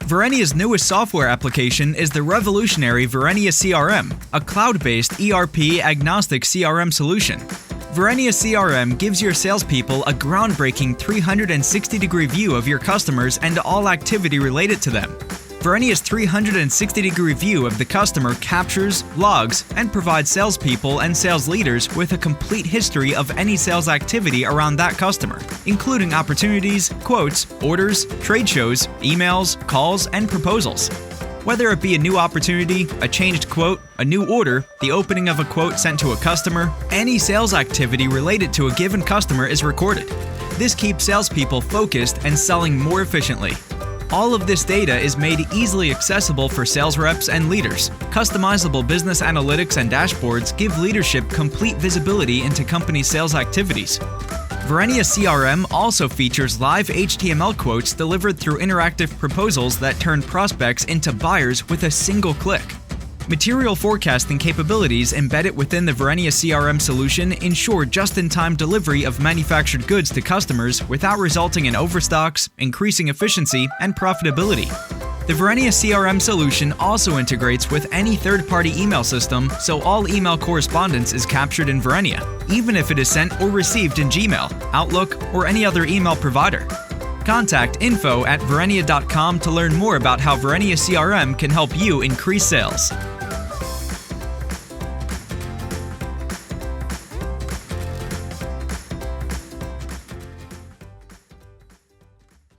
Verenia's newest software application is the revolutionary Verenia CRM, a cloud-based ERP-agnostic CRM solution. Verenia CRM gives your salespeople a groundbreaking 360-degree view of your customers and all activity related to them. Verenia's 360-degree view of the customer captures, logs, and provides salespeople and sales leaders with a complete history of any sales activity around that customer, including opportunities, quotes, orders, trade shows, emails, calls, and proposals. Whether it be a new opportunity, a changed quote, a new order, the opening of a quote sent to a customer, any sales activity related to a given customer is recorded. This keeps salespeople focused and selling more efficiently. All of this data is made easily accessible for sales reps and leaders. Customizable business analytics and dashboards give leadership complete visibility into company sales activities. Verenia CRM also features live HTML quotes delivered through interactive proposals that turn prospects into buyers with a single click. Material forecasting capabilities embedded within the Verenia CRM solution ensure just-in-time delivery of manufactured goods to customers without resulting in overstocks, increasing efficiency and profitability. The Verenia CRM solution also integrates with any third-party email system, so all email correspondence is captured in Verenia, even if it is sent or received in Gmail, Outlook, or any other email provider. Contact info@verenia.com to learn more about how Verenia CRM can help you increase sales.